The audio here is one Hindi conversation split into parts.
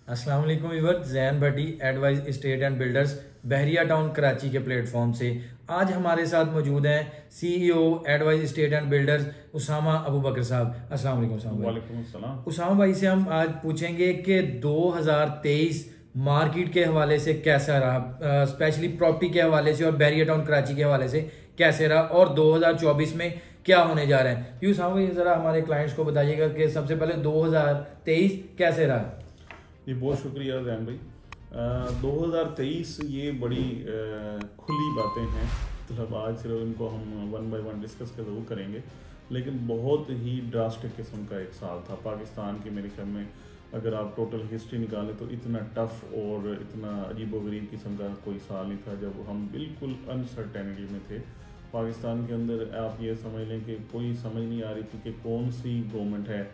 अस्सलाम वालेकुम viewer, Zain Bhatti advise state and builders Bahria Town Karachi के प्लेटफॉर्म से आज हमारे साथ मौजूद हैं CEO advise state and builders Usama Abu Bakar sahab. अस्सलाम वालेकुम उसामा भाई। वालेकुम अस्सलाम। उसामा भाई से हम आज पूछेंगे कि 2023 मार्केट के हवाले से कैसा रहा, स्पेशली प्रॉपर्टी के हवाले से और बहरिया टाउन कराची के हवाले से कैसे रहा, और 2024 में क्या होने जा रहा है। ये उसामा भाई ज़रा हमारे क्लाइंट्स को बताइएगा कि सबसे पहले 2023 कैसे रहा। जी बहुत शुक्रिया जैन भाई। 2023 ये बड़ी खुली बातें हैं, मतलब आज सिर्फ इनको हम वन बाय वन डिस्कस कर ज़रूर करेंगे, लेकिन बहुत ही ड्रास्टिक किस्म का एक साल था पाकिस्तान की। मेरे ख्याल में अगर आप टोटल हिस्ट्री निकालें तो इतना टफ और इतना अजीबोगरीब किस्म का कोई साल नहीं था जब हम बिल्कुल अनसर्टेनिटी में थे पाकिस्तान के अंदर। आप ये समझ लें कि कोई समझ नहीं आ रही थी कि कौन सी गवर्नमेंट है,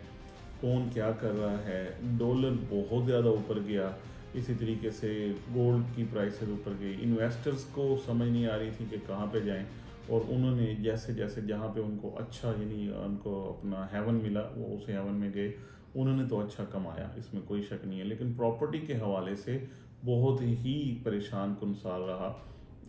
कौन क्या कर रहा है। डॉलर बहुत ज़्यादा ऊपर गया, इसी तरीके से गोल्ड की प्राइसेस ऊपर गई। इन्वेस्टर्स को समझ नहीं आ रही थी कि कहाँ पे जाएं, और उन्होंने जैसे जैसे जहाँ पे उनको अच्छा यानी उनको अपना हेवन मिला वो उस हेवन में गए। उन्होंने तो अच्छा कमाया, इसमें कोई शक नहीं है, लेकिन प्रॉपर्टी के हवाले से बहुत ही परेशान कुन साल रहा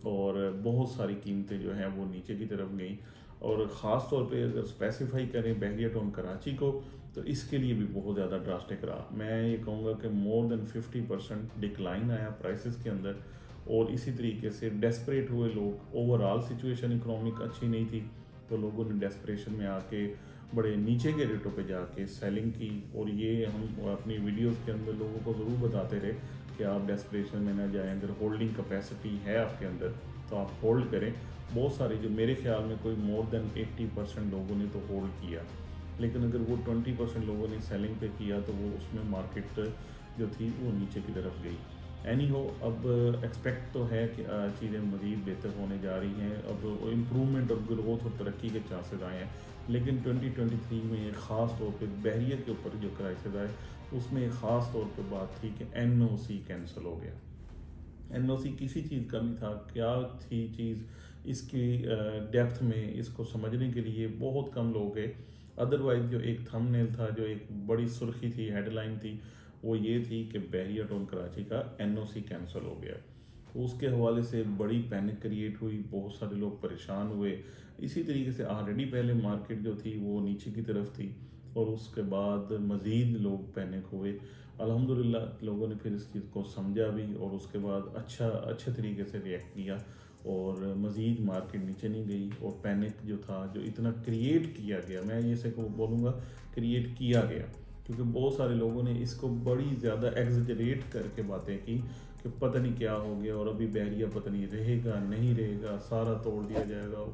और बहुत सारी कीमतें जो हैं वो नीचे की तरफ गई। और ख़ास तौर पे अगर स्पेसिफाई करें बहरिया टाउन कराची को, तो इसके लिए भी बहुत ज़्यादा ड्रास्टिक रहा। मैं ये कहूँगा कि मोर देन 50% डिक्लाइन आया प्राइसेस के अंदर, और इसी तरीके से डेस्परेट हुए लोग। ओवरऑल सिचुएशन इकोनॉमिक अच्छी नहीं थी, तो लोगों ने डेस्परेशन में आके बड़े नीचे के रेटों पे जाके सेलिंग की। और ये हम अपनी वीडियोस के अंदर लोगों को ज़रूर बताते रहे कि आप डेस्परेशन में ना जाएं। अगर होल्डिंग कैपेसिटी है आपके अंदर तो आप होल्ड करें। बहुत सारे जो मेरे ख्याल में कोई मोर देन 80% लोगों ने तो होल्ड किया, लेकिन अगर वो 20% लोगों ने सेलिंग पे किया तो वो उसमें मार्केट जो थी वो नीचे की तरफ गई। एनी हो, अब एक्सपेक्ट तो है कि चीज़ें मज़ीद बेहतर होने जा रही हैं। अब इम्प्रूवमेंट और ग्रोथ और तरक्की के चांसेस आए हैं, लेकिन 2023 में ख़ास तौर पे बहरिया के ऊपर जो क्राइसिस आए उसमें एक ख़ास तौर पे बात थी कि NOC कैंसिल हो गया। NOC किसी चीज़ का नहीं था, क्या थी चीज़, इसकी डेप्थ में इसको समझने के लिए बहुत कम लोग गए। अदरवाइज जो एक थंबनेल था, जो एक बड़ी सुर्खी थी, हेडलाइन थी, वो ये थी कि बहरिया टाउन कराची का NOC कैंसिल हो गया। तो उसके हवाले से बड़ी पैनिक क्रिएट हुई, बहुत सारे लोग परेशान हुए। इसी तरीके से ऑलरेडी पहले मार्केट जो थी वो नीचे की तरफ थी, और उसके बाद मज़ीद लोग पैनिक हुए। अल्हम्दुलिल्लाह लोगों ने फिर इस चीज़ को समझा भी, और उसके बाद अच्छे तरीके से रिएक्ट किया, और मज़ीद मार्केट नीचे नहीं गई। और पैनिक जो था, जो इतना क्रिएट किया गया, मैं ये से को बोलूँगा क्रिएट किया गया, क्योंकि बहुत सारे लोगों ने इसको बड़ी ज़्यादा एग्जजरेट करके बातें की कि पता नहीं क्या हो गया, और अभी बहरिया पता नहीं रहेगा नहीं रहेगा, सारा तोड़ दिया जाएगा।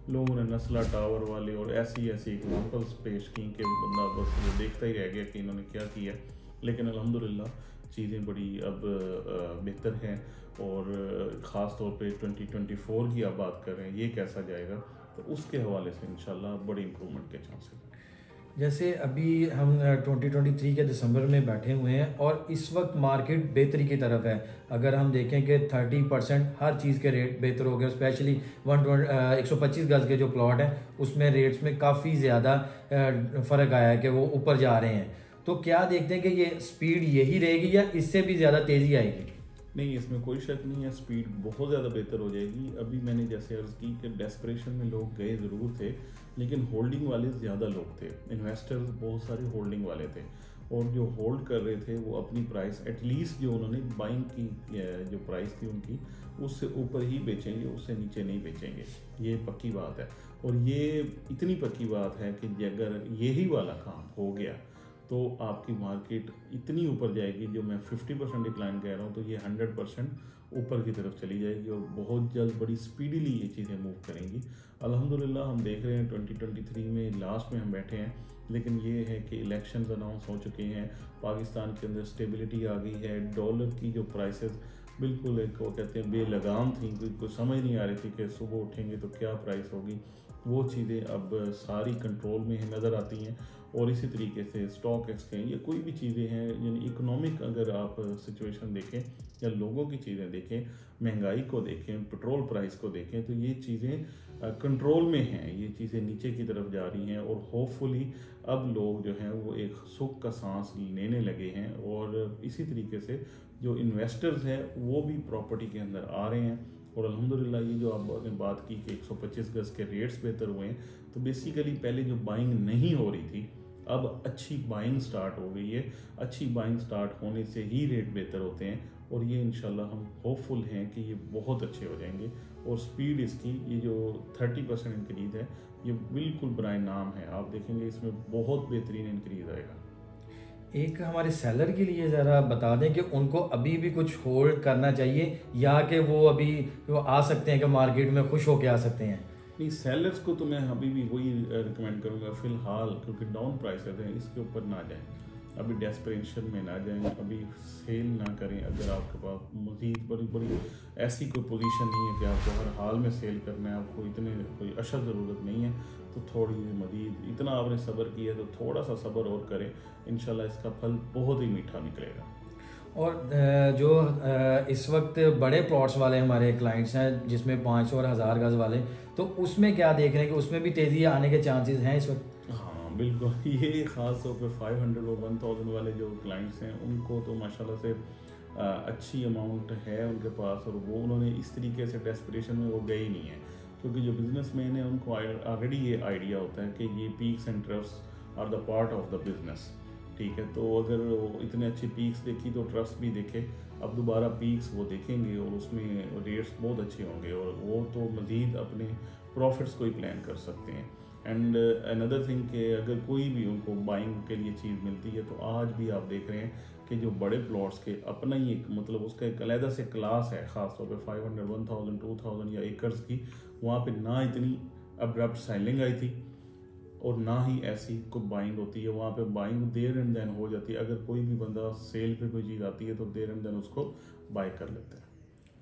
लोगों ने नस्ला टावर वाले और ऐसी ऐसी एग्जांपल्स पेश की कि बंदा बस वो देखता ही रह गया कि इन्होंने क्या किया। लेकिन अल्हम्दुलिल्लाह चीज़ें बड़ी अब बेहतर हैं, और ख़ास तौर पे 2024 की आप बात कर रहे हैं, ये कैसा जाएगा, तो उसके हवाले से इंशाल्लाह बड़ी इम्प्रूवमेंट के चांसेस हैं। जैसे अभी हम 2023 के दिसंबर में बैठे हुए हैं और इस वक्त मार्केट बेहतरी की तरफ है। अगर हम देखें कि 30% हर चीज़ के रेट बेहतर हो गए, स्पेशली 125 गज के जो प्लॉट हैं उसमें रेट्स में काफ़ी ज़्यादा फ़र्क आया है कि वो ऊपर जा रहे हैं। तो क्या देखते हैं कि ये स्पीड यही रहेगी या इससे भी ज़्यादा तेज़ी आएगी। नहीं, इसमें कोई शक नहीं है, स्पीड बहुत ज़्यादा बेहतर हो जाएगी। अभी मैंने जैसे अर्ज़ की कि डेस्परेशन में लोग गए ज़रूर थे, लेकिन होल्डिंग वाले ज़्यादा लोग थे। इन्वेस्टर्स बहुत सारे होल्डिंग वाले थे, और जो होल्ड कर रहे थे वो अपनी प्राइस एटलीस्ट जो उन्होंने बाइंग की जो प्राइस थी उनकी, उससे ऊपर ही बेचेंगे, उससे नीचे नहीं बेचेंगे। ये पक्की बात है, और ये इतनी पक्की बात है कि अगर यही वाला काम हो गया तो आपकी मार्केट इतनी ऊपर जाएगी। जो मैं 50% डिक्लाइन कह रहा हूँ, तो ये 100% ऊपर की तरफ चली जाएगी, और बहुत जल्द बड़ी स्पीडीली ये चीज़ें मूव करेंगी। अल्हम्दुलिल्लाह हम देख रहे हैं 2023 में लास्ट में हम बैठे हैं, लेकिन ये है कि इलेक्शंस अनाउंस हो चुके हैं, पाकिस्तान के अंदर स्टेबिलिटी आ गई है। डॉलर की जो प्राइसेस बिल्कुल एक वो कहते हैं बेलगाम थी, कोई समझ नहीं आ रही थी कि सुबह उठेंगे तो क्या प्राइस होगी, वो चीज़ें अब सारी कंट्रोल में नज़र आती हैं। और इसी तरीके से स्टॉक एक्सचेंज या कोई भी चीज़ें हैं, यानी इकोनॉमिक अगर आप सिचुएशन देखें या लोगों की चीज़ें देखें, महंगाई को देखें, पेट्रोल प्राइस को देखें, तो ये चीज़ें कंट्रोल में हैं, ये चीज़ें नीचे की तरफ जा रही हैं और होपफुली अब लोग जो हैं वो एक सुख का सांस लेने लगे हैं। और इसी तरीके से जो इन्वेस्टर्स हैं वो भी प्रॉपर्टी के अंदर आ रहे हैं। और अल्हम्दुलिल्लाह ये जो आपने बात की कि 125 गज के रेट्स बेहतर हुए हैं, तो बेसिकली पहले जो बाइंग नहीं हो रही थी अब अच्छी बाइंग स्टार्ट हो गई है। अच्छी बाइंग स्टार्ट होने से ही रेट बेहतर होते हैं और ये इंशाल्लाह हम होपफुल हैं कि ये बहुत अच्छे हो जाएंगे। और स्पीड इसकी ये जो 30% इंक्रीज़ है ये बिल्कुल बराए नाम है, आप देखेंगे इसमें बहुत बेहतरीन इंक्रीज़ आएगा। एक हमारे सेलर के लिए ज़रा बता दें कि उनको अभी भी कुछ होल्ड करना चाहिए या कि वो अभी वो आ सकते हैं कि मार्केट में खुश होके आ सकते हैं। नहीं, सेलर्स को तो मैं अभी भी वही रिकमेंड करूँगा फ़िलहाल, क्योंकि डाउन प्राइसेस हैं, इसके ऊपर ना जाएं, अभी डेस्परेशन में ना जाएं, अभी सेल ना करें। अगर आपके पास मज़ीद बड़ी बड़ी ऐसी कोई पोजीशन नहीं है कि आपको हर हाल में सेल करना है, आपको इतने कोई अशद ज़रूरत नहीं है, तो थोड़ी मज़ीद इतना आपने सब्र किया तो थोड़ा सा सब्र और करें, इंशाल्लाह इसका फल बहुत ही मीठा निकलेगा। और जो इस वक्त बड़े प्लॉट्स वाले हमारे क्लाइंट्स हैं जिसमें 500 और 1000 गज वाले, तो उसमें क्या देख रहे हैं कि उसमें भी तेज़ी आने के चांसेस हैं इस वक्त? हाँ बिल्कुल, ये ख़ास तौर पे 500 और 1000 वाले जो क्लाइंट्स हैं उनको तो माशाल्लाह से अच्छी अमाउंट है उनके पास, और वो उन्होंने इस तरीके से डेस्परेशन में वो गए ही नहीं है, क्योंकि जो बिजनेसमैन है उनको ऑलरेडी ये आइडिया होता है कि ये peaks and troughs are the part of the business. ठीक है, तो अगर वो इतने अच्छे पीक्स देखी तो ट्रफ्स भी देखे, अब दोबारा पीक्स वो देखेंगे और उसमें रेट्स बहुत अच्छे होंगे और वो तो मज़ीद अपने प्रॉफिट्स को ही प्लान कर सकते हैं। एंड अनदर थिंग कि अगर कोई भी उनको बाइंग के लिए चीज़ मिलती है तो आज भी आप देख रहे हैं कि जो बड़े प्लॉट्स के अपना ही एक मतलब उसका एक अलहदा से क्लास है, ख़ासतौर पे 500, 1000, 2000 या एकर्स की, वहाँ पे ना इतनी अब्रप्ट सेलिंग आई थी और ना ही ऐसी कोई बाइंग होती है। वहाँ पे बाइंग देयर एंड देन हो जाती है, अगर कोई भी बंदा सेल पे कोई चीज़ आती है तो देयर एंड देन उसको बाय कर लेते हैं।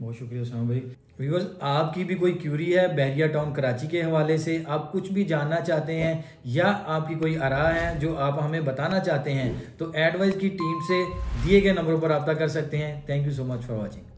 बहुत शुक्रिया उसामा भाई। व्यूअर्स, आपकी भी कोई क्यूरी है बहरिया टाउन कराची के हवाले से, आप कुछ भी जानना चाहते हैं या आपकी कोई आरा है जो आप हमें बताना चाहते हैं, तो एडवाइस की टीम से दिए गए नंबरों पर रब्ता कर सकते हैं। Thank you so much for watching.